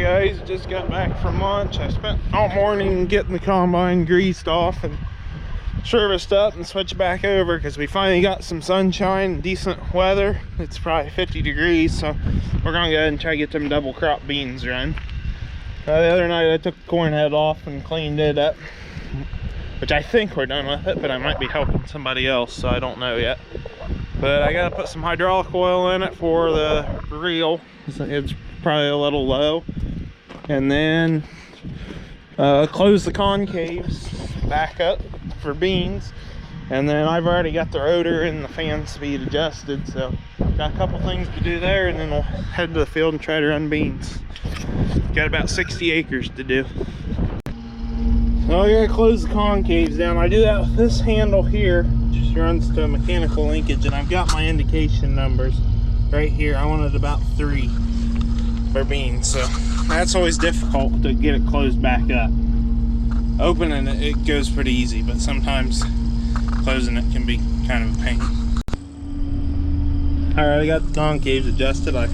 guys, just got back from lunch. I spent all morning getting the combine greased off and serviced up and switched back over because we finally got some sunshine and decent weather. It's probably 50 degrees, so we're gonna go ahead and try to get them double crop beans run. The other night I took the corn head off and cleaned it up, which I think we're done with it, but I might be helping somebody else, so I don't know yet. But I gotta put some hydraulic oil in it for the reel. It's probably a little low. And then close the concaves back up for beans. And then I've already got the rotor and the fan speed adjusted, so got a couple things to do there, and then we'll head to the field and try to run beans. Got about 60 acres to do. So I gotta close the concaves down. I do that with this handle here. Just runs to a mechanical linkage, and I've got my indication numbers right here. I wanted about 3 for beans, so that's always difficult to get it closed back up. Opening it goes pretty easy, but sometimes closing it can be kind of a pain. Alright, I got the concaves adjusted. I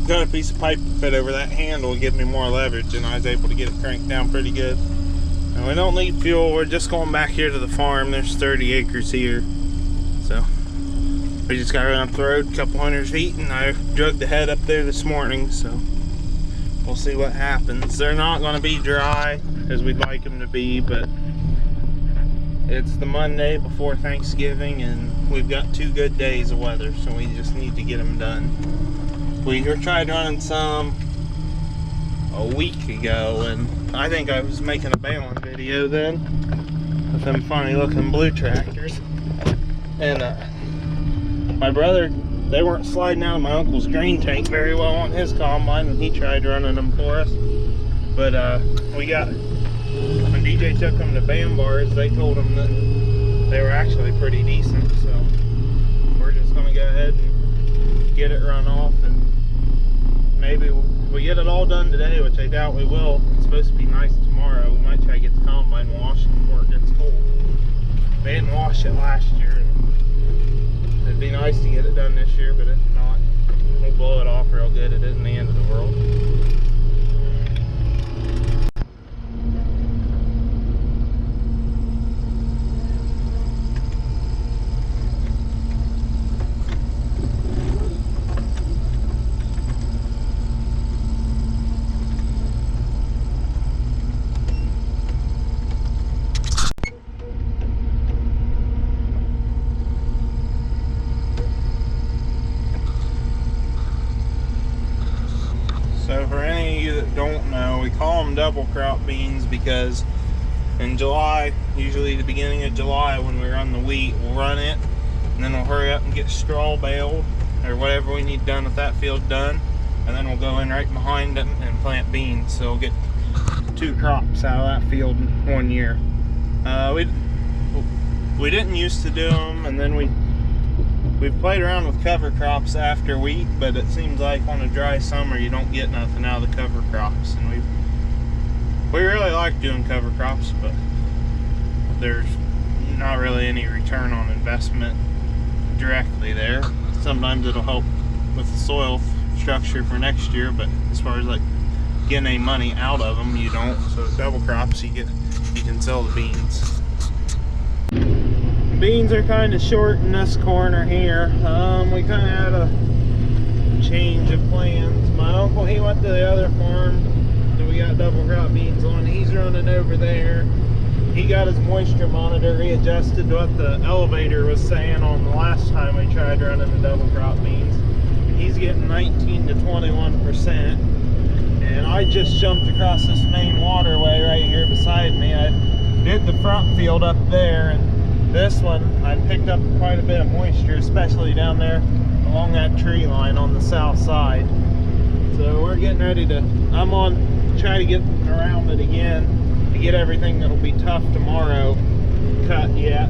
got a piece of pipe to fit over that handle to give me more leverage, and I was able to get it cranked down pretty good. And we don't need fuel. We're just going back here to the farm. There's 30 acres here, so we just got to run up the road a couple hundred feet, and I drug the head up there this morning, so we'll see what happens. They're not going to be dry as we'd like them to be, but it's the Monday before Thanksgiving, and we've got 2 good days of weather, so we just need to get them done. We tried running some a week ago, and I think I was making a baling video then with them funny looking blue tractors, and my brother, they weren't sliding out of my uncle's grain tank very well on his combine when he tried running them for us. But when DJ took them to BAM bars, they told him that they were actually pretty decent, so we're just going to go ahead and get it run off, and maybe we get it all done today, which I doubt we will. It's supposed to be nice tomorrow. We might try to get the combine washed before it gets cold. They didn't wash it last year, and it'd be nice to get it done this year, but if not, we'll blow it off real good. It isn't the end of the world. So for any of you that don't know, we call them double crop beans because in July, usually the beginning of July when we run the wheat, we'll run it, and then we'll hurry up and get straw baled or whatever we need done with that field done, and then we'll go in right behind it and plant beans. So we'll get 2 crops out of that field in 1 year. We didn't used to do them, and then we've played around with cover crops after wheat, but it seems like on a dry summer you don't get nothing out of the cover crops, and we really like doing cover crops, but there's not really any return on investment directly there. Sometimes it'll help with the soil structure for next year, but as far as like getting any money out of them, you don't. So double crops, you can sell the beans. Beans are kind of short in this corner here. We kind of had a change of plans. My uncle, he went to the other farm that we got double crop beans on. He's running over there. He got his moisture monitor readjusted to what the elevator was saying on the last time we tried running the double crop beans. He's getting 19 to 21%. And I just jumped across this main waterway right here beside me. I did the front field up there, and this one, I picked up quite a bit of moisture, especially down there along that tree line on the south side. So we're getting ready to, I'm on try to get around it again to get everything that'll be tough tomorrow cut yet.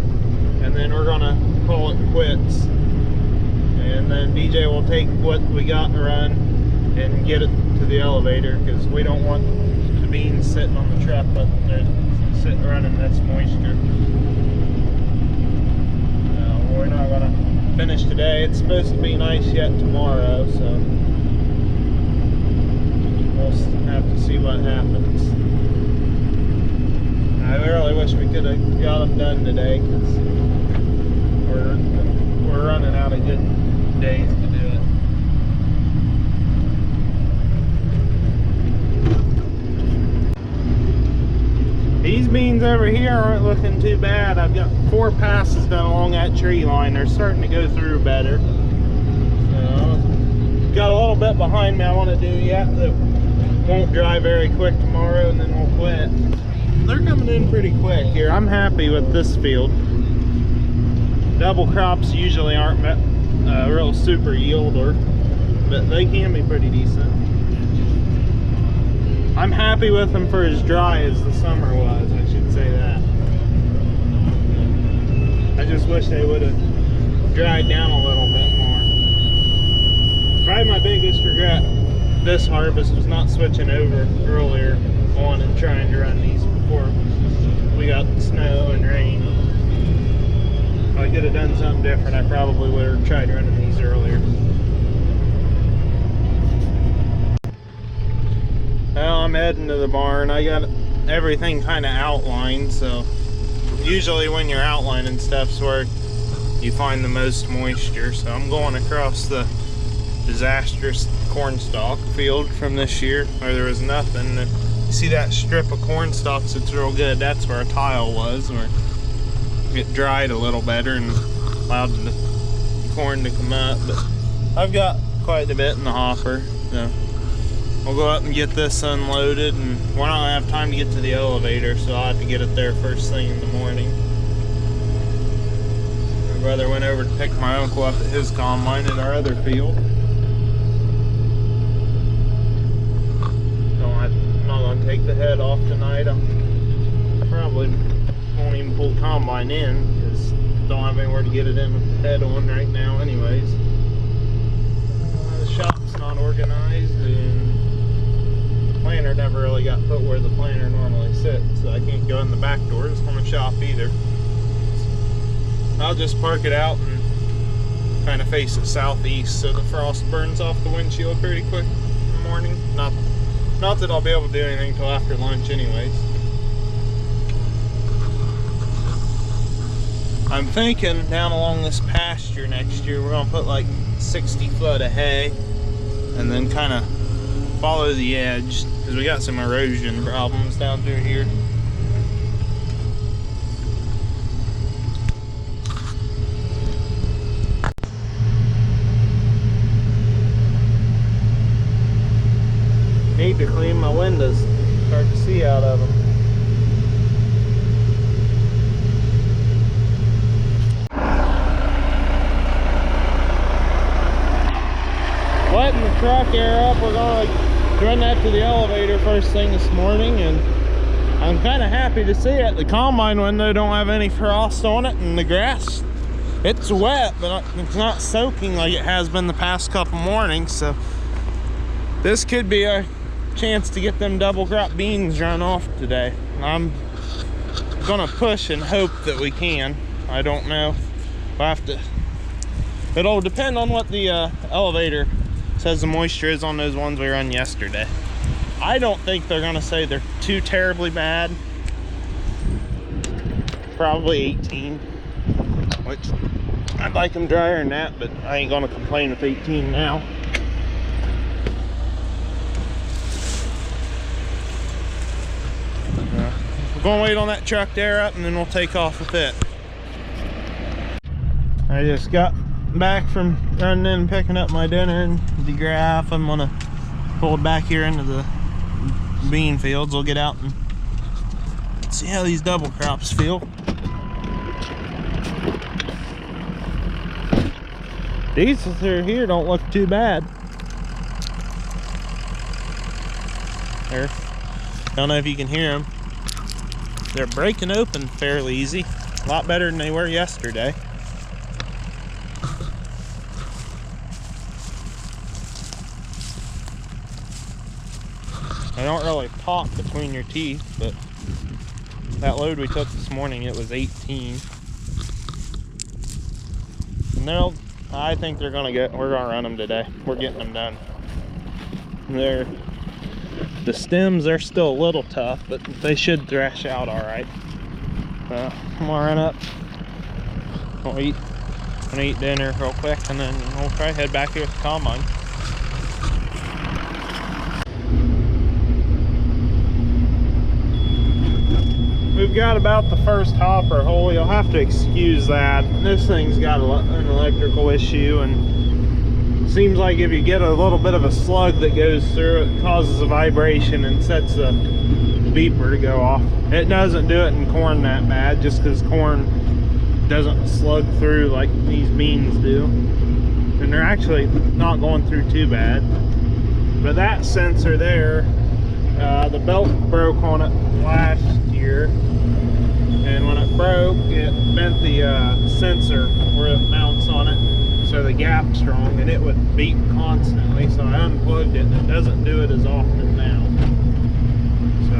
And then we're gonna call it quits. And then DJ will take what we got to run and get it to the elevator, because we don't want the beans sitting on the truck up there, sitting running this moisture. We're not gonna finish today. It's supposed to be nice yet tomorrow, so we'll what happens. I really wish we could have got them done today, because we're running out of good days to do it. These beans over here aren't looking too bad. I've got 4 passes done along that tree line. They're starting to go through better. Got a little bit behind me I want to do yet that won't dry very quick tomorrow, and then we'll quit. They're coming in pretty quick here. I'm happy with this field. Double crops usually aren't a real super yielder, but they can be pretty decent. I'm happy with them for as dry as the summer was, I should say that. I just wish they would have dried down a little bit more. Probably my biggest regret this harvest was not switching over earlier on and trying to run these before we got snow and rain. If I could have done something different, I probably would have tried running these earlier. Well, I'm heading to the barn. I got everything kind of outlined, so usually when you're outlining stuff's where you find the most moisture. So I'm going across the disastrous corn stalk field from this year where there was nothing. And you see that strip of corn stalks that's real good? That's where a tile was, where it dried a little better and allowed the corn to come up. But I've got quite a bit in the hopper, so we'll go up and get this unloaded, and we're not gonna have time to get to the elevator, so I'll have to get it there first thing in the morning. My brother went over to pick my uncle up at his combine at our other field. I'm not gonna take the head off tonight. I probably won't even pull the combine in, because I don't have anywhere to get it in with the head on right now anyways. The shop's not organized, and planter never really got put where the planter normally sits, so I can't go in the back doors from the shop either. I'll just park it out and kind of face it southeast so the frost burns off the windshield pretty quick in the morning. Not that I'll be able to do anything till after lunch anyways. I'm thinking down along this pasture next year we're gonna put like 60 foot of hay and then kind of follow the edge, because we got some erosion problems down through here. Need to clean my windows. Hard to see out of them. Letting the truck air up, we're gonna run that to the elevator first thing this morning, and I'm kind of happy to see it. The combine window don't have any frost on it, and the grass, it's wet, but it's not soaking like it has been the past couple mornings, so this could be a chance to get them double crop beans run off today. I'm gonna push and hope that we can. I don't know. We'll have to, it'll depend on what the elevator says the moisture is on those ones we run yesterday. I don't think they're gonna say they're too terribly bad. Probably 18, which I'd like them drier than that, but I ain't gonna complain with 18 now. We're gonna wait on that truck to air up, and then we'll take off with it. I just got back from running in and picking up my dinner and the graph. I'm gonna pull back here into the bean fields. We'll get out and see how these double crops feel. These through here don't look too bad. There, don't know if you can hear them. They're breaking open fairly easy. A lot better than they were yesterday. They don't really pop between your teeth, but that load we took this morning, it was 18. And I think we're gonna run them today. We're getting them done. The stems are still a little tough, but they should thresh out all right. I'm gonna run up. I'm gonna eat dinner real quick, and then we'll probably head back here with the combine. We've got about the first hopper hole. You'll have to excuse that. This thing's got an electrical issue, and it seems like if you get a little bit of a slug that goes through, it causes a vibration and sets the beeper to go off. It doesn't do it in corn that bad, just because corn doesn't slug through like these beans do, and they're actually not going through too bad. But that sensor there, the belt broke on it last year, and when it broke, it bent the sensor where it mounts on it, so the gap's wrong, and it would beep constantly. So I unplugged it, and it doesn't do it as often now. So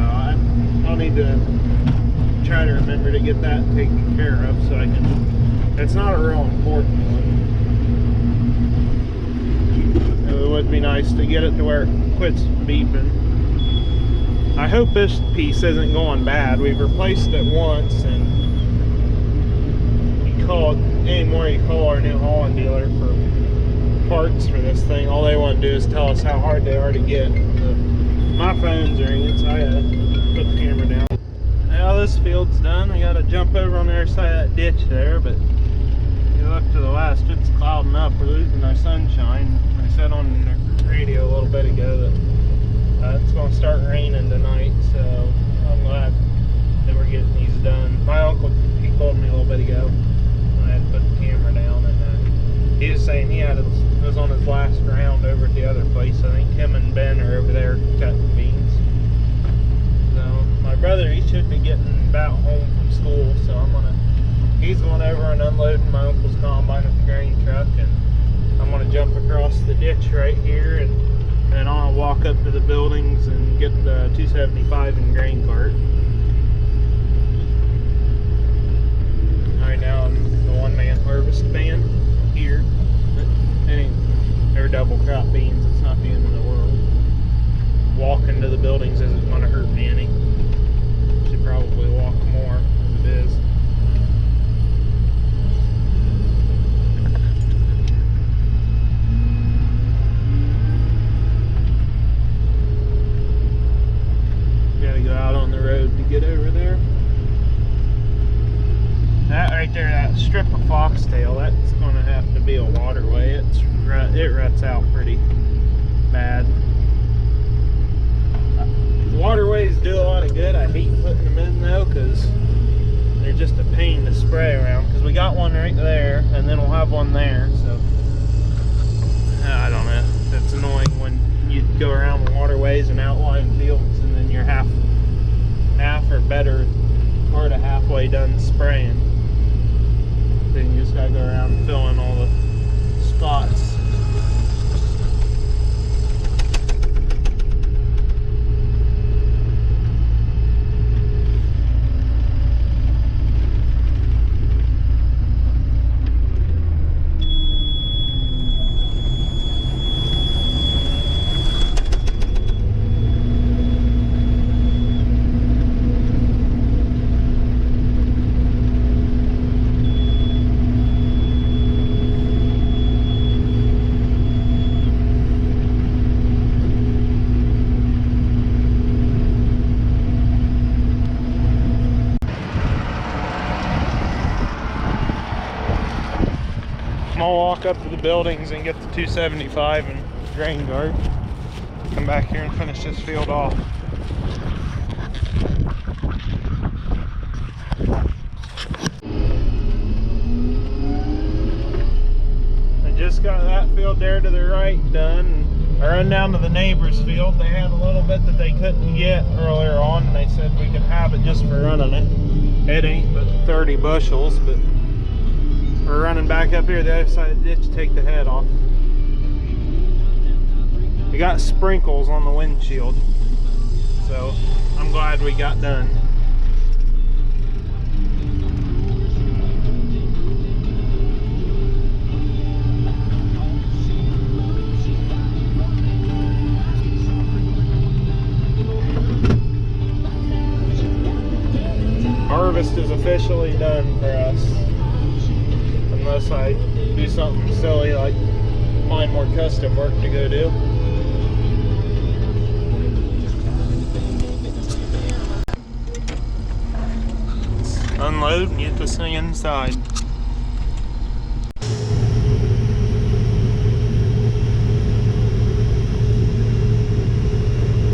I'll need to try to remember to get that taken care of, so I can. It's not a real important one. It would be nice to get it to where it quits beeping. I hope this piece isn't going bad. We've replaced it once, and you call our New Holland dealer for parts for this thing. All they want to do is tell us how hard they are to get. My phone's ringing, so I had to put the camera down. Now this field's done. We got to jump over on the other side of that ditch there, but if you look to the west, it's clouding up. We're losing our sunshine. I said on the radio a little bit ago that it's going to start raining tonight, so I'm glad that we're getting these done. My uncle, he called me a little bit ago. I had to put the camera down, and he was saying he was on his last round over at the other place. I think him and Ben are over there cutting beans. My brother, he should be getting about home from school, so he's going over and unloading my uncle's combine with the grain truck, and I'm gonna jump across the ditch right here, and then I'll walk up to the buildings and get the 275 and grain cart. Right now I'm the one-man harvest band here. They're double crop beans. It's not the end of the world. Walking to the buildings isn't gonna hurt me any. Probably walk more as it is. Gotta go out on the road to get over there. That right there, that strip of foxtail, that's gonna have to be a waterway. It ruts out pretty bad. Waterways do a lot of good. I hate putting them in though, because they're just a pain to spray around. Because we got one right there, and then we'll have one there. So I don't know. That's annoying when you go around the waterways and outlying fields, and then you're half or better part of halfway done spraying. Then you just gotta go around and fill in all the spots. I'll walk up to the buildings and get the 275 and grain cart. Come back here and finish this field off. I just got that field there to the right done. I run down to the neighbor's field. They had a little bit that they couldn't get earlier on, and they said we could have it just for running it. It ain't but 30 bushels, but we're running back up here the other side of the ditch to take the head off. We got sprinkles on the windshield, so I'm glad we got done. harvest is officially done for us. Unless I do something silly like find more custom work to go do. Let's unload and get this thing inside.